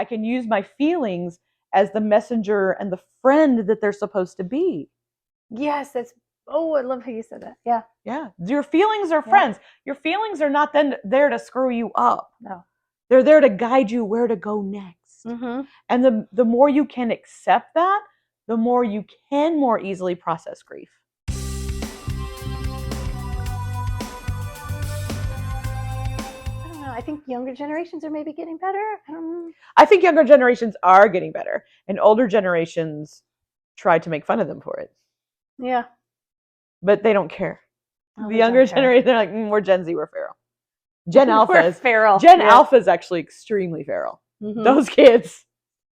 I can use my feelings as the messenger and the friend that they're supposed to be. Yes, I love how you said that. Yeah. Yeah. Your feelings are friends. Your feelings are not then there to screw you up. No. They're there to guide you where to go next. Mm-hmm. And the more you can accept that, the more you can more easily process grief. I don't know. I think younger generations are maybe getting better. I think younger generations are getting better, and older generations try to make fun of them for it. Yeah. But they don't care. Oh, The younger generation, they're like, we're Gen Z, we're feral. Gen Alpha is actually extremely feral. Mm-hmm. Those kids.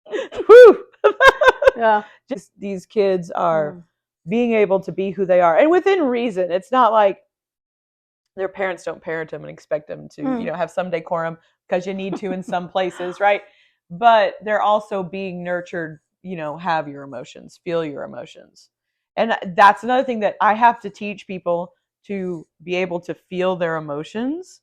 Whew. Yeah. These kids are being able to be who they are, and within reason. It's not like their parents don't parent them and expect them to, have some decorum because you need to in some places, right? But they're also being nurtured, have your emotions, feel your emotions. And that's another thing that I have to teach people, to be able to feel their emotions.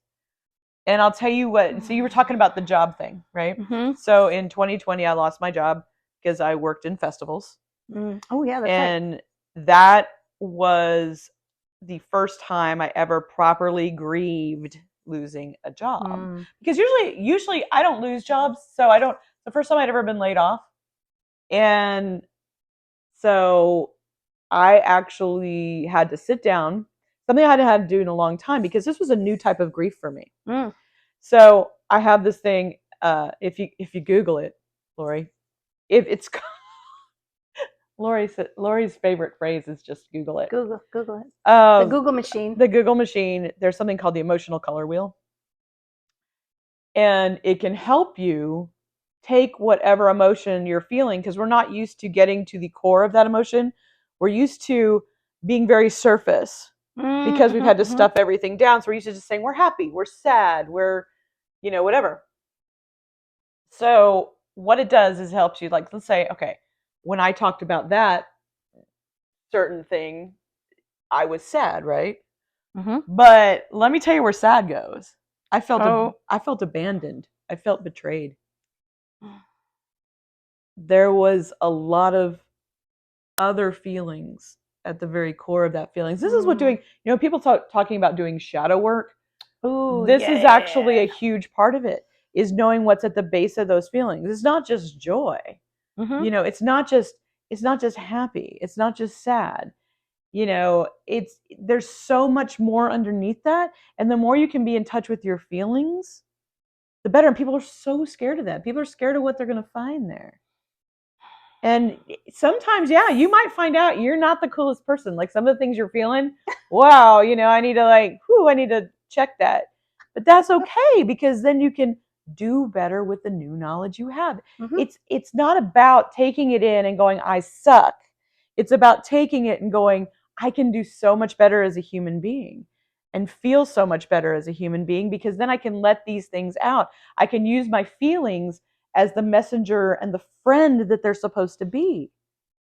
And I'll tell you what, so you were talking about the job thing, right? Mm-hmm. So in 2020, I lost my job because I worked in festivals. Oh, yeah, that's right. And that was the first time I ever properly grieved losing a job. Because usually I don't lose jobs, so the first time I'd ever been laid off. And so I actually had to sit down, something I hadn't had to do in a long time, because this was a new type of grief for me. So I have this thing, if you Google it, Laurie, if it's Laurie's favorite phrase is just Google it. Google it. The Google machine. The Google machine. There's something called the emotional color wheel. And it can help you take whatever emotion you're feeling, because we're not used to getting to the core of that emotion. We're used to being very surface because we've had to stuff everything down. So we're used to just saying we're happy, we're sad, we're, whatever. So what it does is helps you, like, let's say, okay, when I talked about that certain thing, I was sad, right? But let me tell you where sad goes. I felt abandoned. I felt betrayed. There was a lot of other feelings at the very core of that feelings. This is what doing, people talking about doing shadow work. This is actually a huge part of it, is knowing what's at the base of those feelings. It's not just joy. It's not just happy. It's not just sad. There's so much more underneath that. And the more you can be in touch with your feelings, the better. And people are so scared of that. People are scared of what they're going to find there. And sometimes, you might find out you're not the coolest person. Like, some of the things you're feeling, wow, I need to check that. But that's okay, because then you can do better with the new knowledge you have. It's not about taking it in and going, I suck. It's about taking it and going, I can do so much better as a human being and feel so much better as a human being, because then I can let these things out. I can use my feelings as the messenger and the friend that they're supposed to be.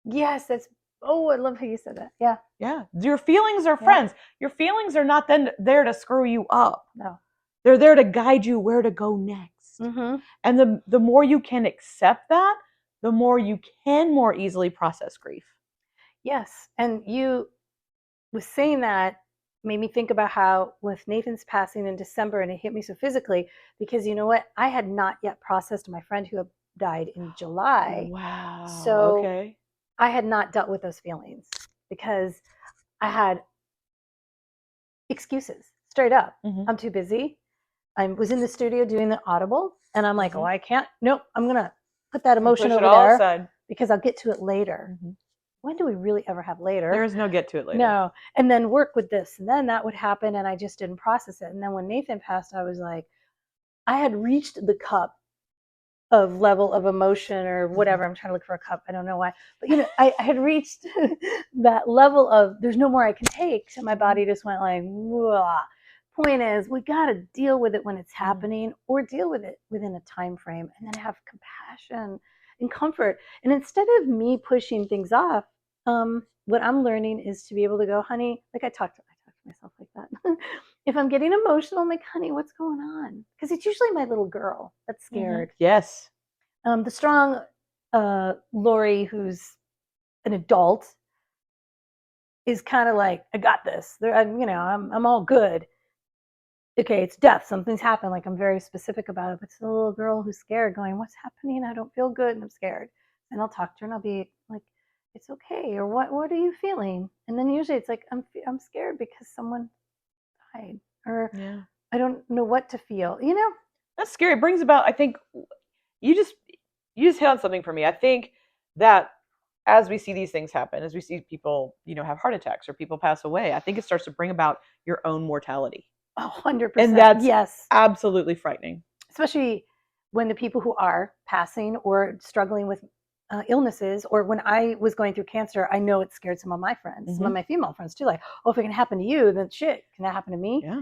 Yes, I love how you said that. Yeah. Yeah. Your feelings are friends. Your feelings are not then there to screw you up. No. They're there to guide you where to go next. And the more you can accept that, the more you can more easily process grief. Yes. And you was saying that made me think about how with Nathan's passing in December, and it hit me so physically, because you know what? I had not yet processed my friend who died in July. Wow. So okay. I had not dealt with those feelings because I had excuses, straight up. I'm too busy. I was in the studio doing the Audible, and I'm like, oh, I can't. Nope, I'm going to put that emotion over there aside, because I'll get to it later. When do we really ever have later? There is no get to it later. No. And then work with this, and then that would happen, and I just didn't process it. And then when Nathan passed, I was like, I had reached the cup of level of emotion or whatever. I'm trying to look for a cup. I don't know why. But, I had reached that level of there's no more I can take. So my body just went like, whoa. Point is, we got to deal with it when it's happening, or deal with it within a time frame, and then have compassion and comfort. And instead of me pushing things off, what I'm learning is to be able to go, honey, like I talk to myself like that. If I'm getting emotional, I'm like, honey, what's going on? Because it's usually my little girl that's scared. Yes. The strong Laurie, who's an adult, is kind of like, I got this. I'm all good. Okay, it's death. Something's happened. Like, I'm very specific about it. But it's the little girl who's scared, going, "What's happening? I don't feel good, and I'm scared." And I'll talk to her, and I'll be like, "It's okay," or "What are you feeling?" And then usually it's like, I'm scared because someone died, or Yeah. I don't know what to feel. That's scary. It brings about, I think, you just hit on something for me. I think that as we see these things happen, as we see people, have heart attacks or people pass away, I think it starts to bring about your own mortality. 100%. And that's Yes. absolutely frightening. Especially when the people who are passing or struggling with illnesses, or when I was going through cancer, I know it scared some of my friends, some of my female friends too. Like, oh, if it can happen to you, then shit, can that happen to me? Yeah.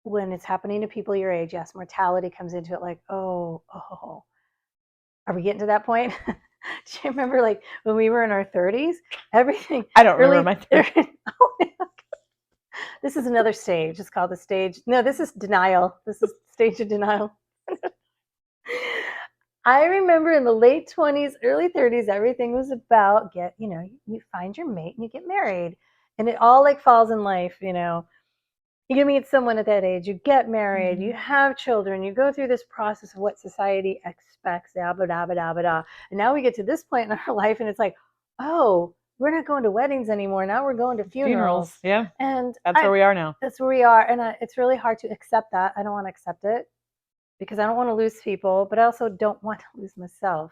When it's happening to people your age, yes, mortality comes into it. Like, oh, are we getting to that point? Do you remember, like, when we were in our 30s, everything? I don't remember my 30s. This is another stage. It's called the stage. No, this is denial. This is stage of denial. I remember in the late 20s, early 30s, everything was about you find your mate and you get married. And it all like falls in life. You meet someone at that age, you get married, you have children, you go through this process of what society expects, da, ba, da, ba, da, ba, da. And now we get to this point in our life and it's like, oh, we're not going to weddings anymore. Now we're going to funerals. Yeah. And that's where we are now. That's where we are. And it's really hard to accept that. I don't want to accept it because I don't want to lose people, but I also don't want to lose myself.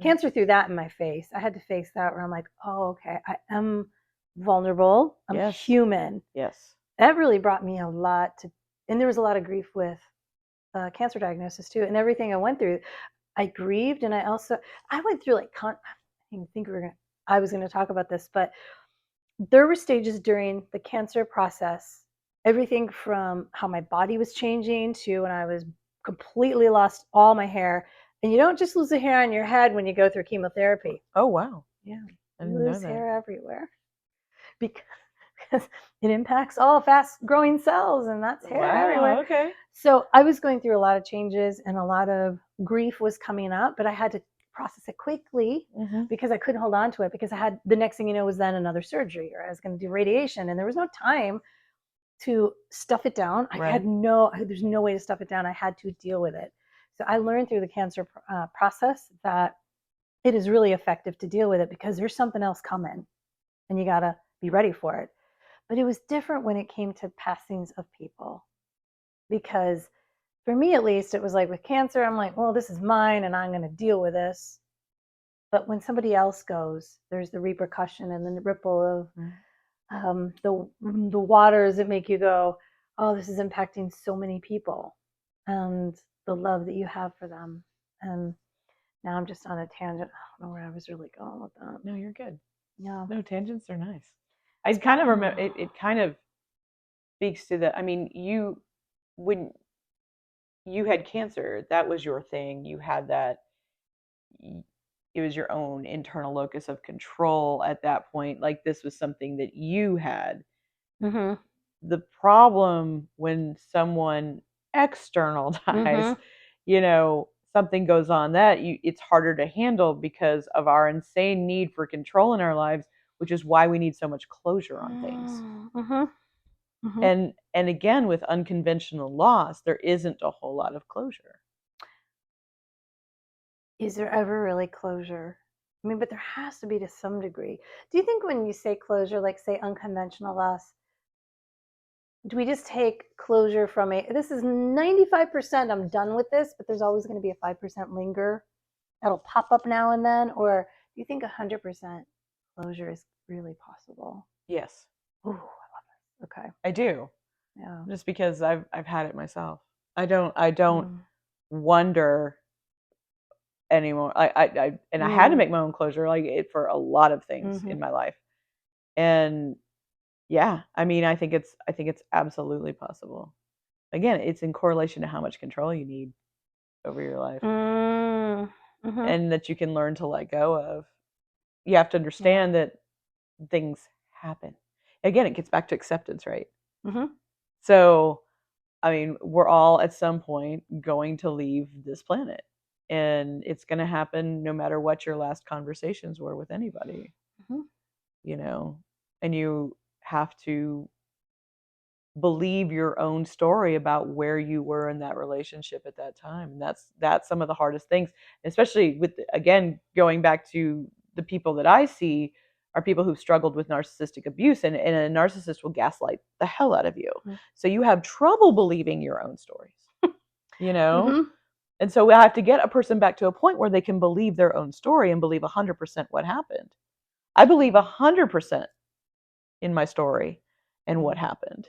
Cancer threw that in my face. I had to face that where I'm like, oh, okay, I am vulnerable. I'm human. Yes. That really brought me a lot and there was a lot of grief with cancer diagnosis too. And everything I went through, I grieved. And I went through like, I didn't think I was going to talk about this, but there were stages during the cancer process, everything from how my body was changing to when I was completely lost all my hair. And you don't just lose the hair on your head when you go through chemotherapy. Oh, wow. Yeah. You lose hair everywhere because it impacts all fast growing cells, and that's hair everywhere. Okay. So I was going through a lot of changes and a lot of grief was coming up, but I had to process it quickly because I couldn't hold on to it, because I had, the next thing you know, was then another surgery, or I was going to do radiation, and there was no time to stuff it down. There's no way to stuff it down. I had to deal with it. So I learned through the cancer process that it is really effective to deal with it because there's something else coming and you got to be ready for it. But it was different when it came to passings of people, because for me, at least, it was like with cancer, I'm like, well, this is mine and I'm going to deal with this. But when somebody else goes, there's the repercussion and then the ripple of the waters that make you go, oh, this is impacting so many people, and the love that you have for them. And now I'm just on a tangent. I don't know where I was really going with that. No, you're good. Yeah. No, tangents are nice. I kind of remember it kind of speaks to the, I mean, when you had cancer, that was your thing. You had that, it was your own internal locus of control at that point. Like, this was something that you had. The problem when someone external dies, something goes on that it's harder to handle because of our insane need for control in our lives, which is why we need so much closure on things. And again, with unconventional loss, there isn't a whole lot of closure. Is there ever really closure? I mean, but there has to be to some degree. Do you think when you say closure, like say unconventional loss, do we just take closure from this is 95%, I'm done with this, but there's always going to be a 5% linger that'll pop up now and then? Or do you think 100% closure is really possible? Yes. Ooh, I love it. Okay. I do. Yeah. Just because I've had it myself. I don't wonder anymore. I had to make my own closure, like it, for a lot of things in my life. And yeah, I mean, I think it's absolutely possible. Again, it's in correlation to how much control you need over your life, and that you can learn to let go of. You have to understand that things happen. Again, it gets back to acceptance, right? So I mean, we're all at some point going to leave this planet. And it's going to happen no matter what your last conversations were with anybody, Mm-hmm. you know, and you have to believe your own story about where you were in that relationship at that time. And that's some of the hardest things, especially with, again, going back to the people that I see are people who've struggled with narcissistic abuse, and a narcissist will gaslight the hell out of you. Mm-hmm. So you have trouble believing your own stories, you know? Mm-hmm. And so we have to get a person back to a point where they can believe their own story and believe 100% what happened. I believe 100% in my story and what happened.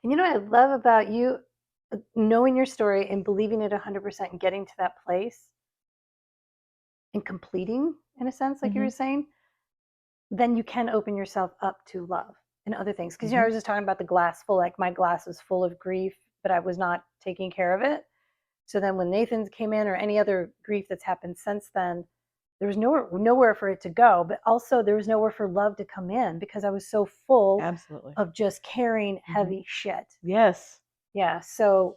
And you know what I love about you, knowing your story and believing it 100% and getting to that place and completing, in a sense, like you were saying, then you can open yourself up to love and other things. Because, you know, I was just talking about the glass full, like my glass was full of grief, but I was not taking care of it. So then when Nathan came in or any other grief that's happened since then, there was nowhere for it to go, but also there was nowhere for love to come in because I was so full Absolutely. of just carrying heavy shit. Yes. Yeah. So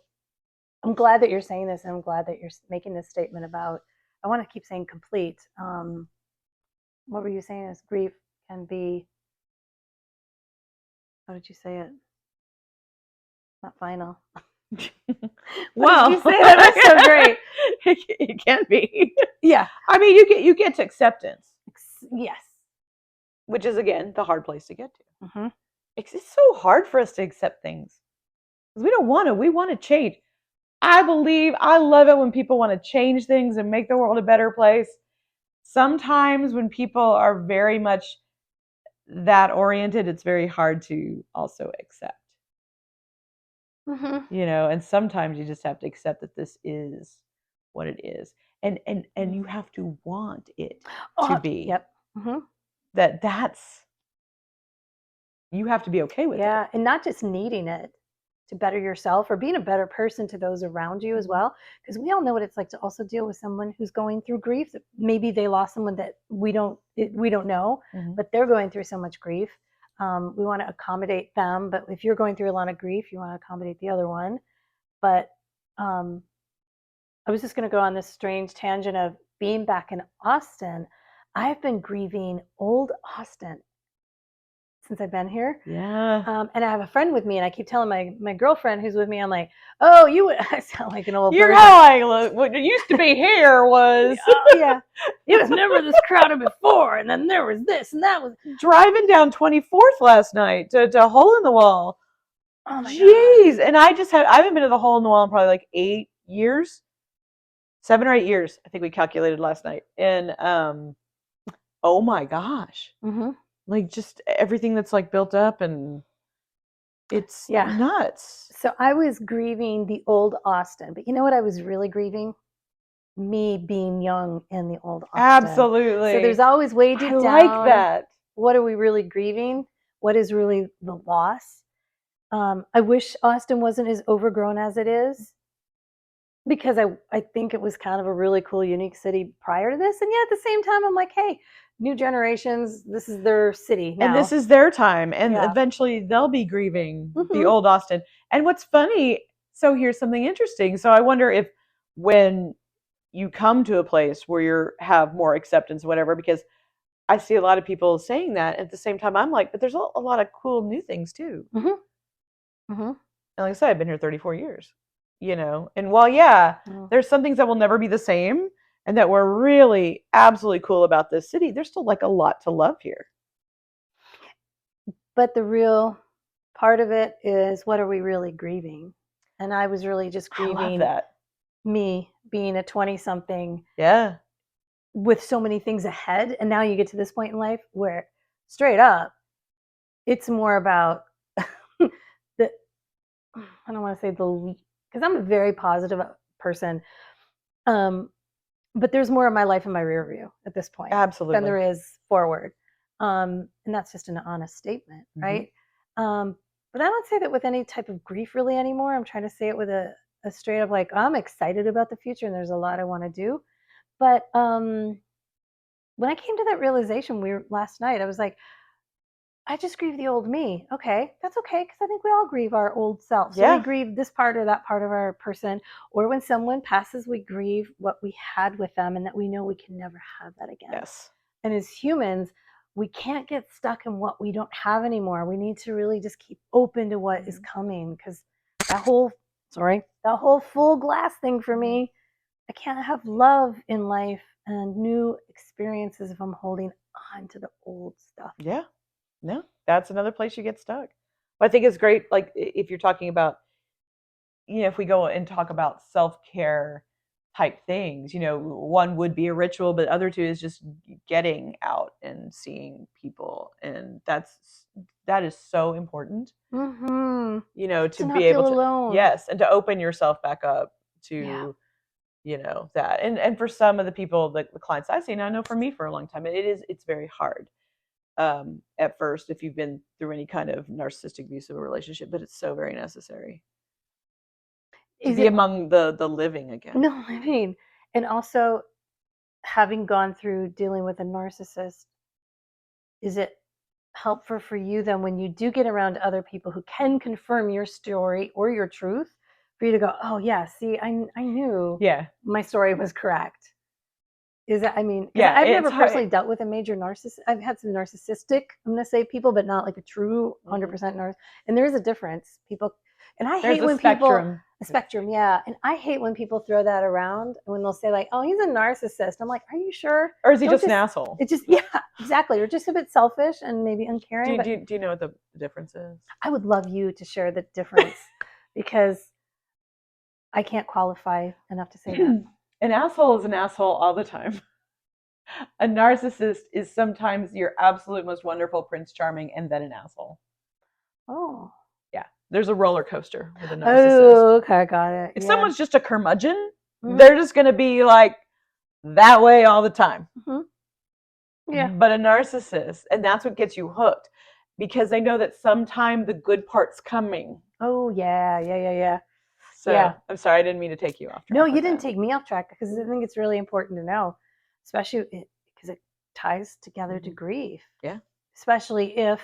I'm glad that you're saying this, and I'm glad that you're making this statement about, I want to keep saying complete. What were you saying is grief can be, how did you say it? Not final. Well, did you say? That was so great. It can be. Yeah. I mean, you get to acceptance. Yes. Which is, again, the hard place to get to. Mm-hmm. It's so hard for us to accept things because we don't want to. We want to change. I love it when people want to change things and make the world a better place. Sometimes when people are very much that oriented, it's very hard to also accept. Mm-hmm. You know, and sometimes you just have to accept that this is what it is, and you have to want it to be. Yep. Mm-hmm. That's you have to be okay with it. Yeah, and not just needing it to better yourself or being a better person to those around you as well, because we all know what it's like to also deal with someone who's going through grief. Maybe they lost someone that we don't know, but they're going through so much grief. We want to accommodate them, but if you're going through a lot of grief, you want to accommodate the other one. But I was just going to go on this strange tangent of being back in Austin. I've been grieving old Austin since I've been here. Yeah. And I have a friend with me, and I keep telling my girlfriend who's with me, I'm like, oh, I sound like an old You're person. like, what used to be here was yeah. It was never this crowded before, and then there was this and that was driving down 24th last night to Hole in the Wall. Oh my Jeez. God. And I haven't been to the Hole in the Wall in probably like 8 years. 7 or 8 years, I think we calculated last night. And oh my gosh. Mm-hmm. Like just everything that's like built up, and it's nuts. So I was grieving the old Austin, but you know what I was really grieving? Me being young in the old Austin. Absolutely. So there's always way deep down. I like that. What are we really grieving? What is really the loss? I wish Austin wasn't as overgrown as it is, because I think it was kind of a really cool, unique city prior to this. And yet at the same time, I'm like, hey, new generations, this is their city now. And this is their time. And eventually they'll be grieving the old Austin. And what's funny, so here's something interesting. So I wonder if when you come to a place where you have more acceptance, whatever, because I see a lot of people saying that. At the same time, I'm like, but there's a lot of cool new things too. And like I said, I've been here 34 years, you know, and while, there's some things that will never be the same and that were really absolutely cool about this city, there's still like a lot to love here. But the real part of it is, what are we really grieving? And I was really just grieving me being a 20-something. Yeah. With so many things ahead. And now you get to this point in life where, straight up, it's more about the, I don't want to say because I'm a very positive person. But there's more of my life in my rear view at this point. Absolutely. Than there is forward. And that's just an honest statement, right? But I don't say that with any type of grief really anymore. I'm trying to say it with a straight up, like, I'm excited about the future and there's a lot I want to do. But when I came to that realization last night, I was like, I just grieve the old me. Okay, that's okay, because I think we all grieve our old self. So we Yeah. grieve this part or that part of our person. Or when someone passes, we grieve what we had with them and that we know we can never have that again. Yes. And as humans, we can't get stuck in what we don't have anymore. We need to really just keep open to what is coming, because that whole full glass thing for me, I can't have love in life and new experiences if I'm holding on to the old stuff. Yeah. No, that's another place you get stuck. But I think it's great, like if you're talking about, if we go and talk about self-care type things, one would be a ritual, but other two is just getting out and seeing people. And that is so important, Mm-hmm. to To be not able feel to, alone. yes, and to open yourself back up Yeah. to, that. And for some of the people, the clients I've seen, I know for me for a long time, it's very hard at first if you've been through any kind of narcissistic abusive relationship, but it's so very necessary to Is be it among the living again. no living? And also, having gone through dealing with a narcissist, is it helpful for you then when you do get around other people who can confirm your story or your truth, for you to go, oh yeah, see, I knew Yeah. my story was correct? Is that, I mean, because Yeah, I've it's never hard. personally dealt with a major narcissist. I've had some narcissistic, I'm going to say, people, but not like a true 100% narcissist. And there is a difference. People, and I There's hate a when people, spectrum. a spectrum, yeah. And I hate when people throw that around when they'll say, like, oh, he's a narcissist. I'm like, are you sure? Or is he Don't just an asshole? It just, yeah, exactly. Or just a bit selfish and maybe Do uncaring. you, But do you know what the difference is? I would love you to share the difference because I can't qualify enough to say that. An asshole is an asshole all the time. A narcissist is sometimes your absolute most wonderful Prince Charming and then an asshole. Oh. Yeah. There's a roller coaster with a narcissist. Oh, okay, got it. If Yeah. someone's just a curmudgeon, Mhm. they're just going to be like that way all the time. Mm-hmm. Yeah. But a narcissist, and that's what gets you hooked, because they know that sometime the good part's coming. Oh, yeah. So Yeah. I'm sorry, I didn't mean to take you off track. No, you didn't take me off track, because I think it's really important to know, especially because it ties together to grief. Yeah. Especially if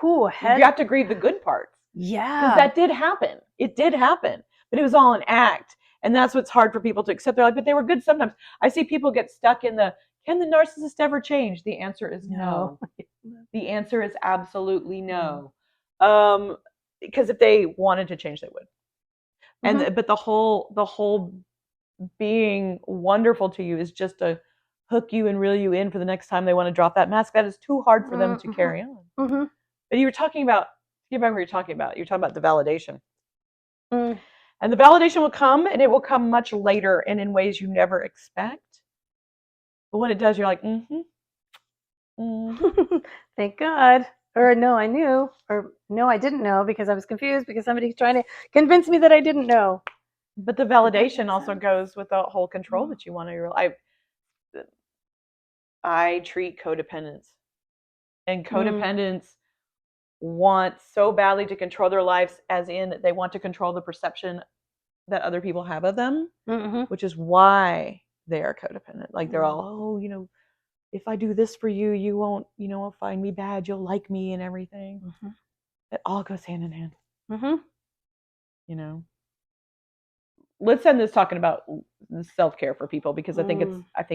you have to grieve the good parts. Yeah. Because that did happen. It did happen. But it was all an act. And that's what's hard for people to accept. They're like, but they were good sometimes. I see people get stuck in can the narcissist ever change? The answer is no. The answer is absolutely no. Because if they wanted to change, they would. And but the whole being wonderful to you is just to hook you and reel you in for the next time they want to drop that mask. That is too hard for them to carry on. But you were talking about, get back what you're talking about. You're talking about the validation. And the validation will come, and it will come much later and in ways you never expect. But when it does, you're like, thank God. Or no, I knew. Or no, I didn't know, because I was confused because somebody's trying to convince me that I didn't know. But the validation also goes with the whole control that you want to your life. I treat codependents, and codependents want so badly to control their lives, as in they want to control the perception that other people have of them, which is why they are codependent. Like they're all, if I do this for you, you won't, find me bad. You'll like me and everything. It all goes hand in hand. Let's end this talking about self-care for people, because I think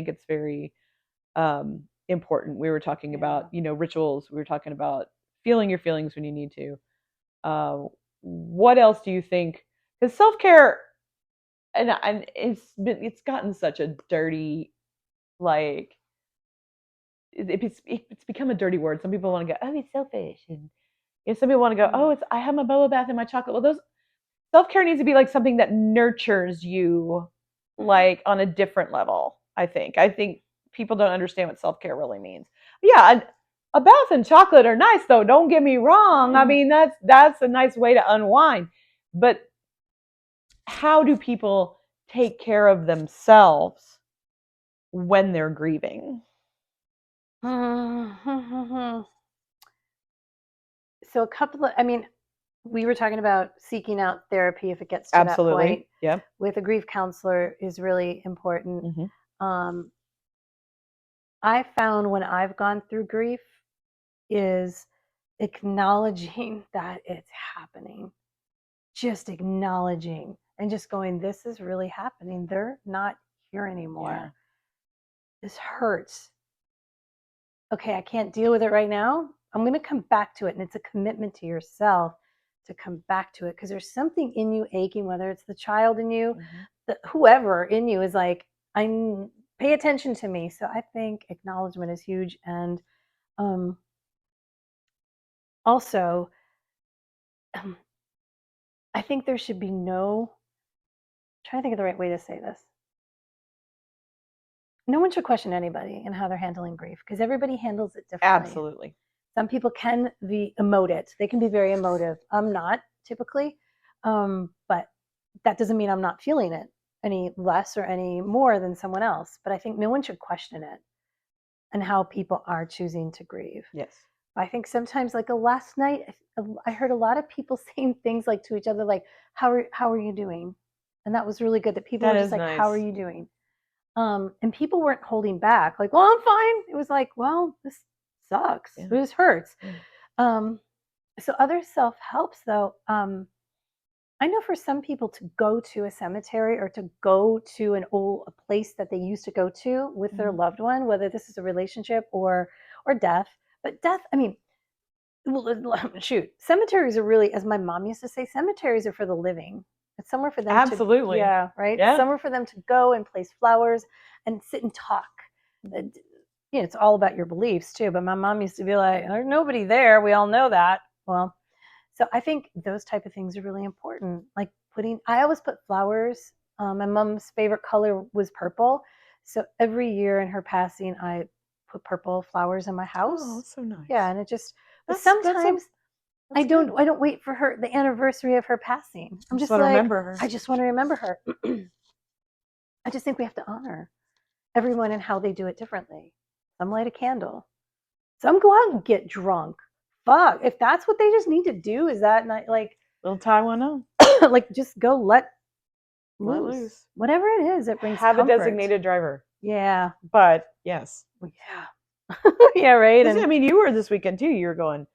it's very important. We were talking about, rituals. We were talking about feeling your feelings when you need to. What else do you think? Because self-care, and it's gotten such a dirty, like, it's become a dirty word. Some people want to go, oh, he's selfish, and some people want to go, oh, I have my bubble bath and my chocolate. Well, those self-care needs to be like something that nurtures you, like on a different level. I think people don't understand what self-care really means. Yeah, a bath and chocolate are nice, though. Don't get me wrong. I mean, that's a nice way to unwind. But how do people take care of themselves when they're grieving? So we were talking about seeking out therapy if it gets to that point. Yeah. With a grief counselor is really important. I found when I've gone through grief is acknowledging that it's happening, just acknowledging and just going, this is really happening. They're not here anymore. This hurts. Okay, I can't deal with it right now. I'm going to come back to it. And it's a commitment to yourself to come back to it, because there's something in you aching, whether it's the child in you, whoever in you is like, pay attention to me. So I think acknowledgement is huge. And also, I think there should be no, I'm trying to think of the right way to say this. No one should question anybody and how they're handling grief, because everybody handles it differently. Absolutely. Some people can be emotive. They can be very emotive. I'm not typically, but that doesn't mean I'm not feeling it any less or any more than someone else. But I think no one should question it and how people are choosing to grieve. Yes. I think sometimes, like last night, I heard a lot of people saying things like to each other, like, how are you doing? And that was really good that people were just like, nice. how are you doing? And people weren't holding back, like, well, I'm fine. It was like, well, this sucks. Yeah. This hurts. Yeah. So other self-helps, though, I know for some people to go to a cemetery or to go to a place that they used to go to with their loved one, whether this is a relationship or death. But death, I mean, shoot, cemeteries are really, as my mom used to say, cemeteries are for the living. It's somewhere for them Absolutely. to, yeah, right? Yeah. Somewhere for them to go and place flowers and sit and talk. It's all about your beliefs too. But my mom used to be like, there's nobody there. We all know that. Well, so I think those type of things are really important. Like I always put flowers. My mom's favorite color was purple. So every year in her passing, I put purple flowers in my house. Oh, that's so nice. Yeah, and it just, but sometimes I don't wait for the anniversary of her passing. I'm just like, remember her. I just want to remember her. I just think we have to honor everyone and how they do it differently. Some light a candle. Some go out and get drunk. Fuck, if that's what they just need to do, is that not like little tie one on? like just go let loose. Whatever it is, it brings have comfort. a designated driver. Yeah, but yes, yeah, yeah, right. And I mean, you were this weekend too. You were going,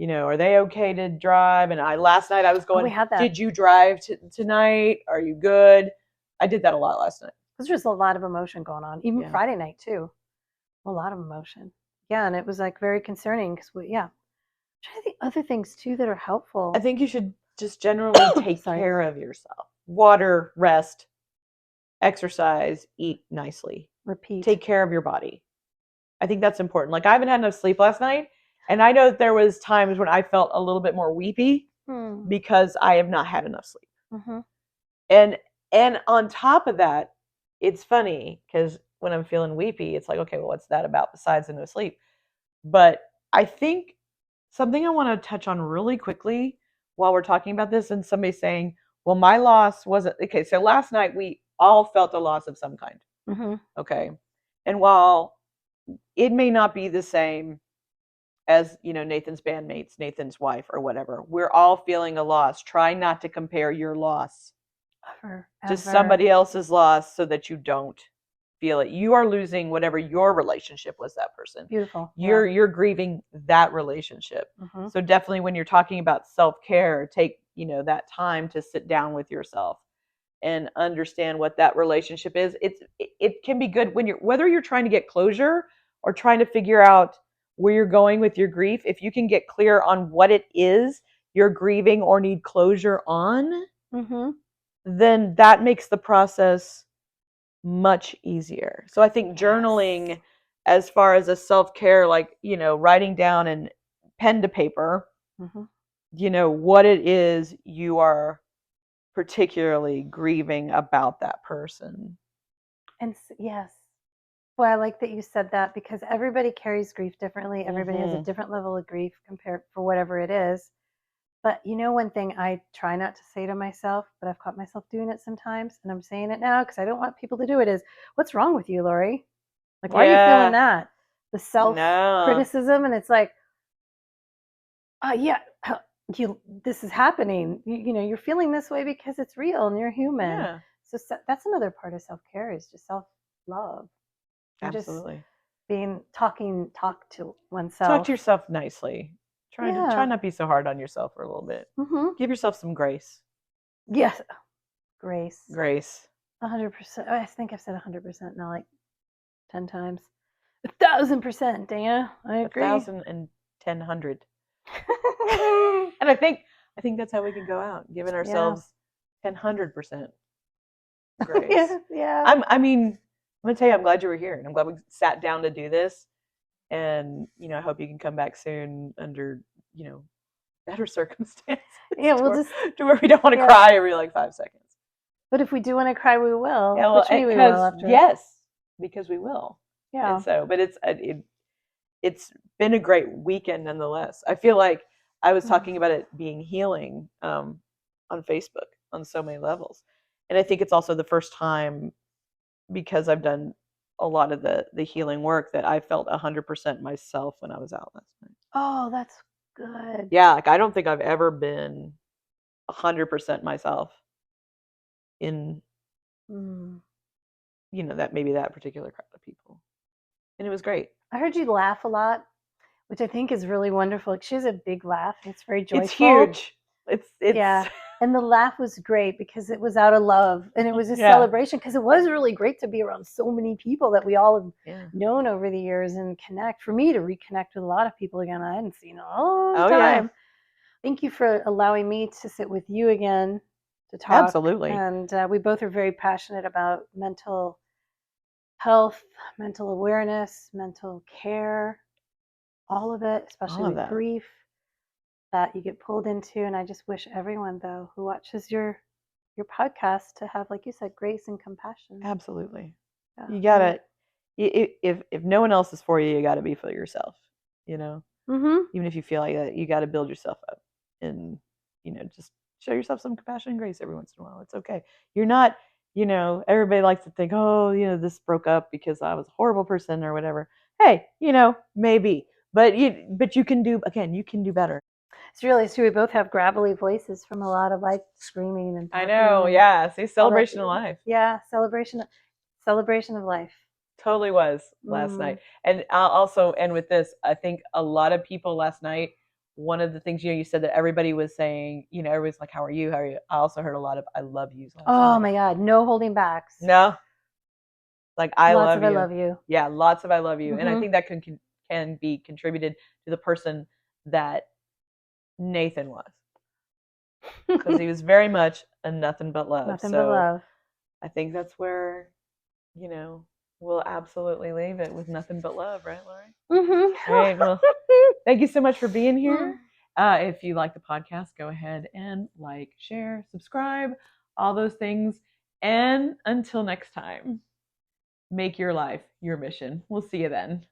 are they okay to drive? And last night I was going, we had that. Did you drive tonight? Are you good? I did that a lot last night. There's just a lot of emotion going on, even Friday night too. A lot of emotion. Yeah, and it was like very concerning because I'm trying to think other things too that are helpful. I think you should just generally take care of yourself. Water, rest, exercise, eat nicely. Repeat. Take care of your body. I think that's important. Like I haven't had enough sleep last night, and I know that there was times when I felt a little bit more weepy because I have not had enough sleep. Mm-hmm. And on top of that, it's funny because when I'm feeling weepy, it's like, okay, well, what's that about besides the no sleep? But I think something I want to touch on really quickly while we're talking about this, and somebody's saying, well, my loss wasn't, okay, so last night we all felt a loss of some kind. Mm-hmm. Okay. And while it may not be the same as, Nathan's bandmates, Nathan's wife or whatever, we're all feeling a loss. Try not to compare your loss to somebody else's loss so that you don't feel it. You are losing whatever your relationship was that person. Beautiful. You're grieving that relationship. Mm-hmm. So definitely when you're talking about self-care, take, that time to sit down with yourself and understand what that relationship is. It can be good whether you're trying to get closure or trying to figure out where you're going with your grief. If you can get clear on what it is you're grieving or need closure on, then that makes the process much easier. So I think journaling, as far as a self-care, like, writing down and pen to paper, what it is you are particularly grieving about that person. And yes. Well, I like that you said that, because everybody carries grief differently. Everybody has a different level of grief compared for whatever it is. But one thing I try not to say to myself, but I've caught myself doing it sometimes, and I'm saying it now because I don't want people to do it, is, what's wrong with you, Laurie? Like, why are you feeling that? The self-criticism, and it's like, this is happening. You're feeling this way because it's real and you're human. Yeah. So that's another part of self-care, is just self-love. And absolutely. Just talk to oneself. Talk to yourself nicely. Try not to be so hard on yourself for a little bit. Give yourself some grace. Yes, grace. 100%. I think I've said 100% now, like 10 times. 1,000%, Dana. I agree. 1,000 and 1,000. And I think that's how we can go out, giving ourselves 100% grace. Yeah. I mean, I'm gonna tell you, I'm glad you were here, and I'm glad we sat down to do this. And I hope you can come back soon under better circumstances. Yeah, to where we don't want to cry every like 5 seconds. But if we do want to cry, we will. Yeah, well, we will after. Yes, because we will. Yeah. And so, but it's been a great weekend nonetheless. I feel like I was talking about it being healing on Facebook on so many levels. And I think it's also the first time, because I've done a lot of the healing work, that I felt 100% myself when I was out last night. Oh, that's good. Yeah, like I don't think I've ever been 100% myself in that particular crowd of people. And it was great. I heard you laugh a lot, which I think is really wonderful. She has a big laugh. It's very joyful. It's huge. It's yeah. And the laugh was great because it was out of love, and it was a celebration, because it was really great to be around so many people that we all have known over the years and connect. For me to reconnect with a lot of people again I hadn't seen in a long time. Yeah. Thank you for allowing me to sit with you again to talk. Absolutely. And we both are very passionate about mental health, mental awareness, mental care, all of it, especially with grief that you get pulled into. And I just wish everyone, though, who watches your podcast to have, like you said, grace and compassion. Absolutely. Yeah. You gotta, if no one else is for you, you gotta be for yourself, Even if you feel like that, you gotta build yourself up and, just show yourself some compassion and grace every once in a while. It's okay. You're not, everybody likes to think, oh, this broke up because I was a horrible person or whatever. Hey, maybe, but you can do better. It's really true. We both have gravelly voices from a lot of like screaming and talking. I know. Yeah. See, celebration of life. Yeah. Celebration of life. Totally was last night. And I'll also end with this. I think a lot of people last night, one of the things, you said that everybody was saying, everybody's like, how are you? How are you? I also heard a lot of I love yous last night. Oh my God. No holding backs. No. Like I love you. I love you. Yeah. Lots of I love you. And I think that can be contributed to the person that Nathan was. Because he was very much a nothing but love. Nothing but love. I think that's where, we'll absolutely leave it with nothing but love, right, Laurie? All right, well, thank you so much for being here. If you like the podcast, go ahead and like, share, subscribe, all those things. And until next time, make your life your mission. We'll see you then.